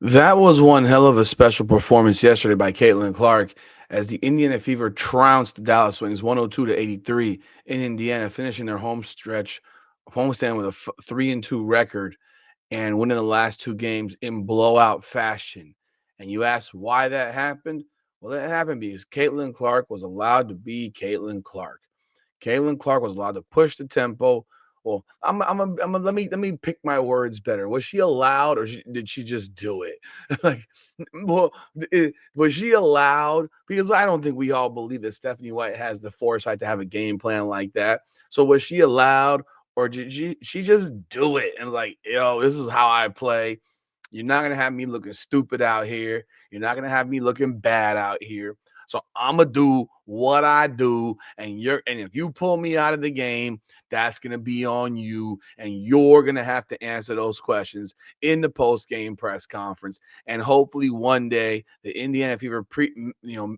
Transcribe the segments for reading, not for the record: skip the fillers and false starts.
That was one hell of a special performance yesterday by Caitlin Clark as the Indiana Fever trounced the Dallas Wings 102-83 in Indiana, finishing their homestand with a 3-2 record and winning the last two games in blowout fashion. And you ask why that happened? Well, that happened because Caitlin Clark was allowed to be Caitlin Clark. Caitlin Clark was allowed to push the tempo. Well, let me pick my words better. Was she allowed, or did she just do it? like, well, was she allowed? Because I don't think we all believe that Stephanie White has the foresight to have a game plan like that. So was she allowed, or did she just do it and like, yo, this is how I play. You're not gonna have me looking stupid out here. You're not gonna have me looking bad out here. So I'm gonna do what I do, and if you pull me out of the game, that's gonna be on you, and you're gonna have to answer those questions in the post game press conference. And hopefully one day the Indiana Fever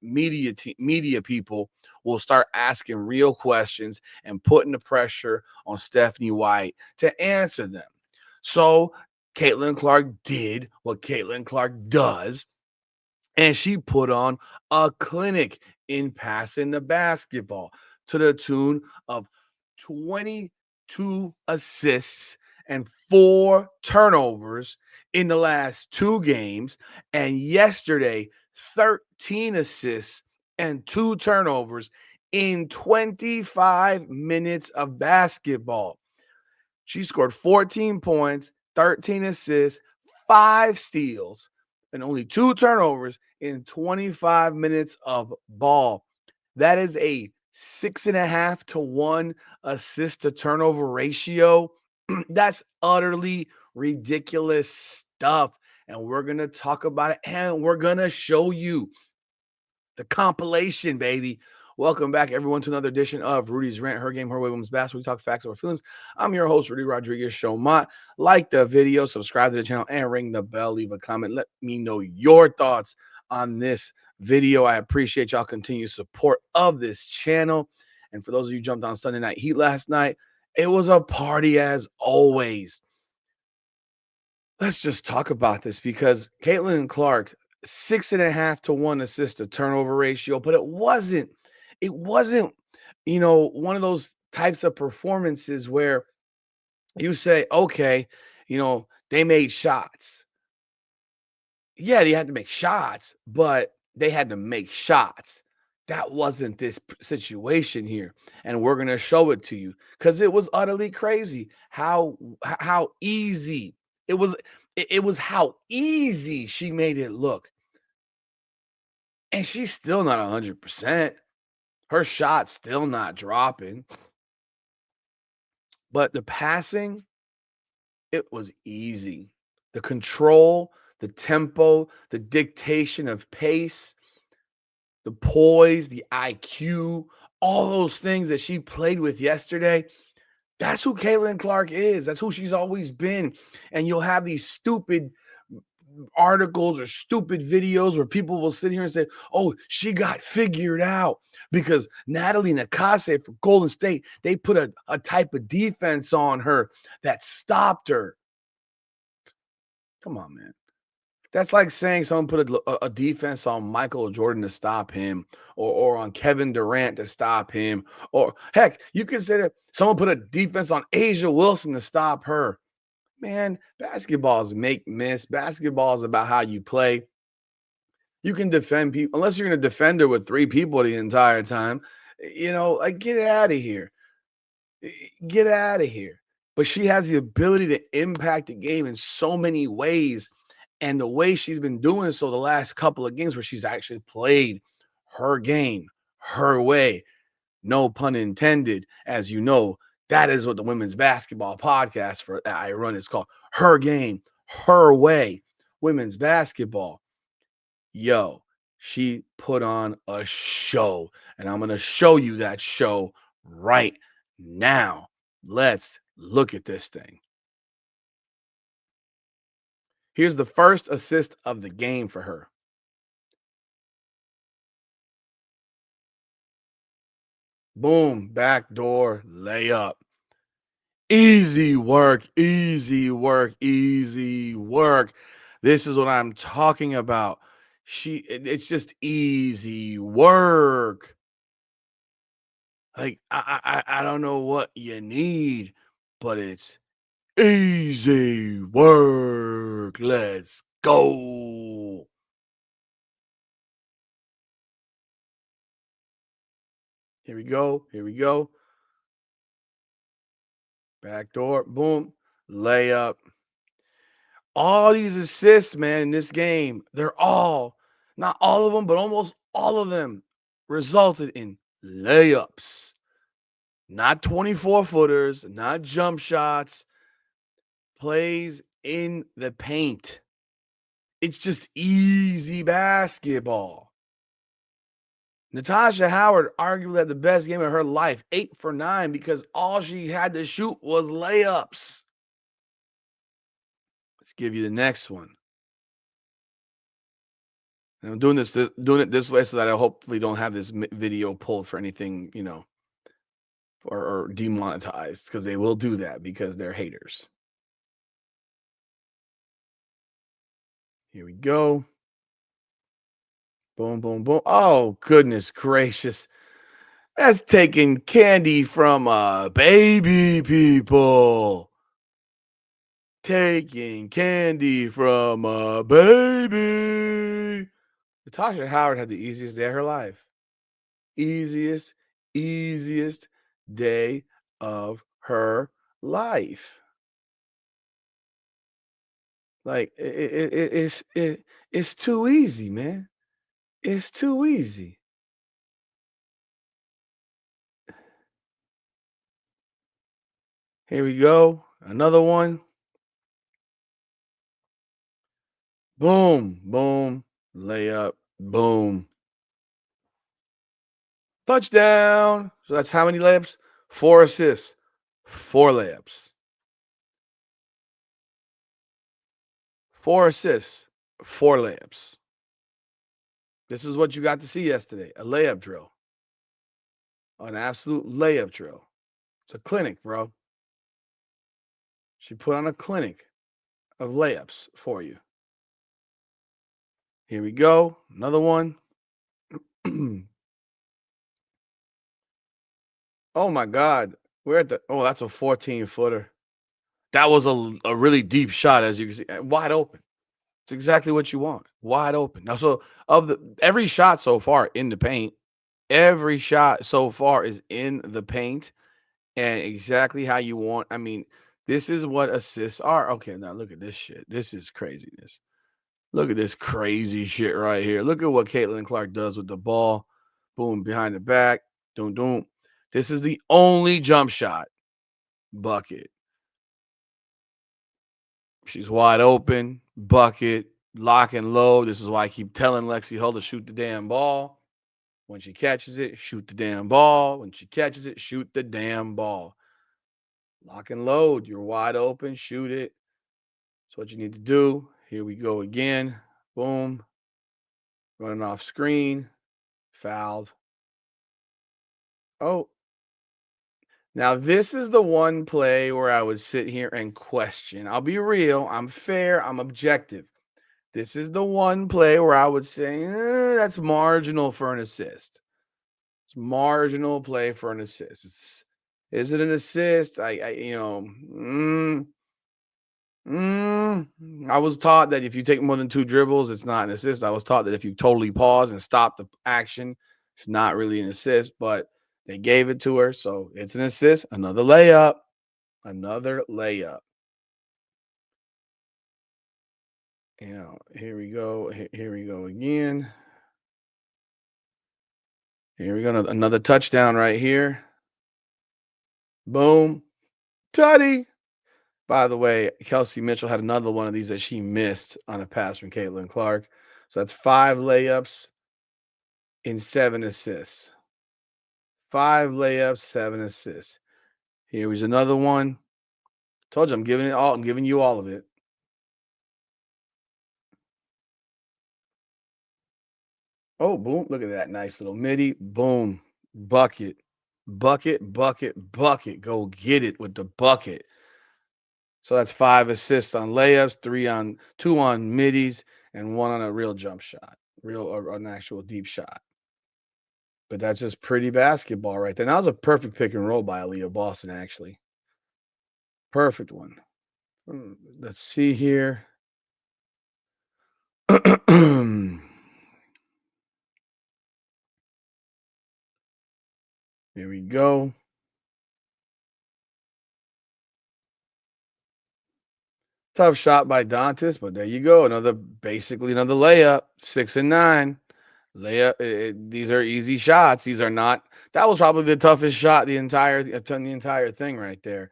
media people will start asking real questions and putting the pressure on Stephanie White to answer them. So Caitlin Clark did what Caitlin Clark does, and she put on a clinic in passing the basketball to the tune of 22 assists and 4 turnovers in the last two games. And yesterday, 13 assists and 2 turnovers in 25 minutes of basketball. She scored 14 points, 13 assists, 5 steals, and only 2 turnovers in 25 minutes of ball. That is a 6.5 to 1 assist to turnover ratio. That's utterly ridiculous stuff. And we're going to talk about it and we're going to show you the compilation, baby. Welcome back, everyone, to another edition of Rudy's Rant, Her Game, Her Way, Women's Basketball. We talk facts over feelings. I'm your host, Rudy Rodriguez Showmont. Like the video, subscribe to the channel, and ring the bell. Leave a comment. Let me know your thoughts on this video. I appreciate y'all continued support of this channel. And for those of you who jumped on Sunday Night Heat last night, it was a party as always. Let's just talk about this because Caitlin Clark, 6.5 to 1 assist to turnover ratio, but it wasn't, one of those types of performances where you say, okay, they made shots. Yeah, they had to make shots, but they had to make shots. That wasn't this situation here, and we're gonna show it to you because it was utterly crazy how easy it was. It was how easy she made it look, and she's still not 100%. Her shot's still not dropping, but the passing, it was easy. The control, the tempo, the dictation of pace, the poise, the IQ, all those things that she played with yesterday. That's who Caitlin Clark is. That's who she's always been. And you'll have these stupid articles or stupid videos where people will sit here and say, oh, she got figured out because Natalie Nakase for Golden State, they put a type of defense on her that stopped her. Come on, man. That's like saying someone put a defense on Michael Jordan to stop him, or on Kevin Durant to stop him, or heck, you could say that someone put a defense on Asia Wilson to stop her. Man, basketball is make miss. Basketball is about how you play. You can defend people unless you're going to defend her with three people the entire time. Like get out of here. Get out of here. But she has the ability to impact the game in so many ways. And the way she's been doing so the last couple of games where she's actually played her game, her way, no pun intended, as you know, that is what the women's basketball podcast for that I run is called. Her game, her way, women's basketball. Yo, she put on a show, and I'm going to show you that show right now. Let's look at this thing. Here's the first assist of the game for her. Boom, backdoor layup. Easy work, easy work, easy work. This is what I'm talking about. It's just easy work. Like I don't know what you need, but it's easy work. Let's go. Here we go. Here we go. Back door. Boom. Layup. All these assists, man, in this game, they're all, not all of them, but almost all of them resulted in layups. Not 24 footers, not jump shots, plays in the paint. It's just easy basketball. Natasha Howard arguably had the best game of her life, 8 for 9, because all she had to shoot was layups. Let's give you the next one. And I'm doing it this way so that I hopefully don't have this video pulled for anything, or demonetized, because they will do that because they're haters. Here we go. Boom, boom, boom. Oh, goodness gracious. That's taking candy from baby people. Taking candy from a baby. Natasha Howard had the easiest day of her life. Easiest, easiest day of her life. Like it's too easy, man. It's too easy. Here we go. Another one. Boom, boom, layup, boom. Touchdown. So that's how many layups? 4 assists. 4 layups. 4 assists. 4 layups. This is what you got to see yesterday. A layup drill. An absolute layup drill. It's a clinic, bro. She put on a clinic of layups for you. Here we go. Another one. Oh my God. We're at the, oh, that's a 14 footer. That was a really deep shot, as you can see. Wide open. It's exactly what you want. Wide open. Now, so of the every shot so far in the paint, every shot so far is in the paint and exactly how you want. I mean, this is what assists are. Okay, now look at this shit. This is craziness. Look at this crazy shit right here. Look at what Caitlin Clark does with the ball. Boom, behind the back. Doom, doom. This is the only jump shot bucket. She's wide open, bucket, lock and load. This is why I keep telling Lexi Hull to shoot the damn ball. When she catches it, shoot the damn ball. When she catches it, shoot the damn ball. Lock and load. You're wide open, shoot it. That's what you need to do. Here we go again. Boom. Running off screen. Fouled. Oh, now this is the one play where I would sit here and question. I'll be real. I'm fair. I'm objective. This is the one play where I would say that's marginal for an assist. It's marginal play for an assist. Is it an assist? I was taught that if you take more than 2 dribbles, it's not an assist. I was taught that if you totally pause and stop the action, it's not really an assist. But they gave it to her, so it's an assist. Another layup. Another layup. Here we go. Here we go again. Here we go. Another touchdown right here. Boom. Tutty. By the way, Kelsey Mitchell had another one of these that she missed on a pass from Caitlin Clark. So that's 5 layups in 7 assists. 5 layups, 7 assists. Here was another one. Told you I'm giving it all. I'm giving you all of it. Oh, boom. Look at that. Nice little midi. Boom. Bucket. Bucket, bucket, bucket. Go get it with the bucket. So that's 5 assists on layups, 2 on middies, and 1 on a real jump shot, real or an actual deep shot. But that's just pretty basketball right there. That was a perfect pick and roll by Aaliyah Boston, actually. Perfect one. Let's see here. Here we go. Tough shot by Dantas, but there you go. Basically another layup. 6 and 9. Layup. These are easy shots. These are not. That was probably the toughest shot the entire thing right there,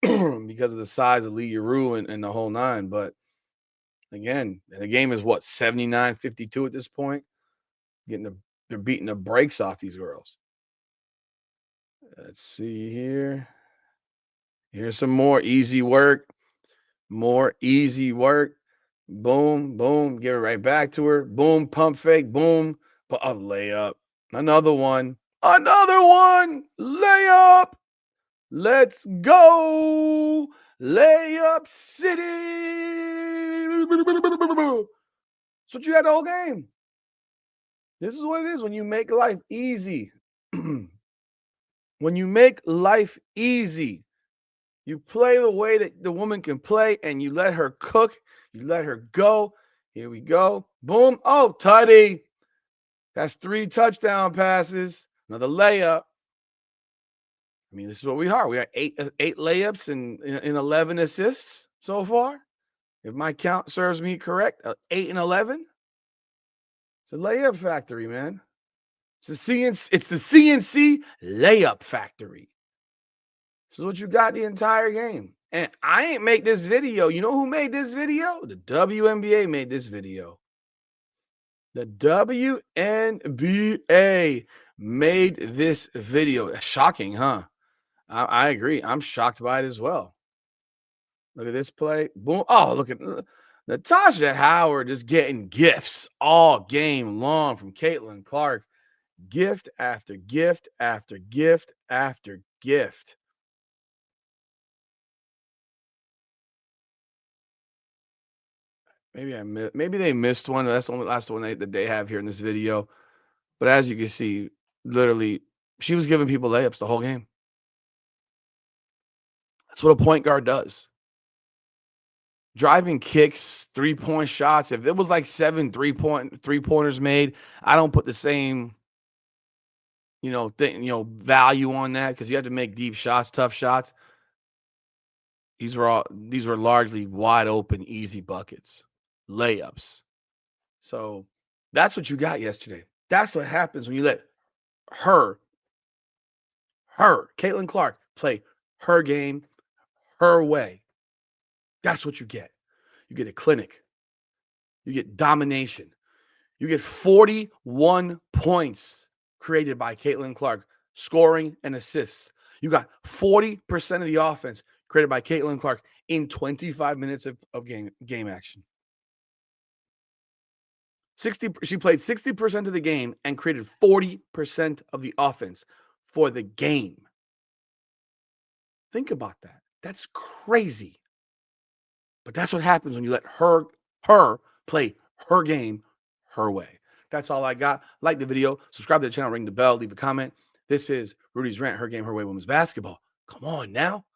because of the size of Lee Yuru and the whole nine. But again, the game is what 79-52 at this point. They're beating the brakes off these girls. Let's see here. Here's some more easy work. More easy work. Boom, boom. Give it right back to her. Boom, pump fake. Boom, put up layup. Another one. Another one. Layup. Let's go. Layup City. That's what you had the whole game. This is what it is when you make life easy. When you make life easy, you play the way that the woman can play and you let her cook. You let her go. Here we go. Boom. Oh, tutty. That's 3 touchdown passes. Another layup. I mean, this is what we are. We are eight layups and in 11 assists so far. If my count serves me correct, 8 and 11. It's a layup factory, man. It's the CNC layup factory. This is what you got the entire game. And I ain't make this video. You know who made this video? The WNBA made this video. The WNBA made this video. Shocking, huh? I agree. I'm shocked by it as well. Look at this play. Boom. Oh, look at Natasha Howard just getting gifts all game long from Caitlin Clark. Gift after gift after gift after gift. Maybe they missed one. That's the only last one that they have here in this video. But as you can see, literally, she was giving people layups the whole game. That's what a point guard does. Driving kicks, 3-point shots. If it was like 7 3-pointers made, I don't put the same, value on that because you have to make deep shots, tough shots. These were largely wide open, easy buckets, layups. So that's what you got yesterday. That's what happens when you let her, Caitlin Clark, play her game, her way. That's what you get. You get a clinic. You get domination. You get 41 points created by Caitlin Clark, scoring and assists. You got 40% of the offense created by Caitlin Clark in 25 minutes of game action. She played 60% of the game and created 40% of the offense for the game. Think about that. That's crazy. But that's what happens when you let her play her game her way. That's all I got. Like the video, subscribe to the channel, ring the bell, leave a comment. This is Rudy's Rant, Her Game, Her Way Women's Basketball. Come on now.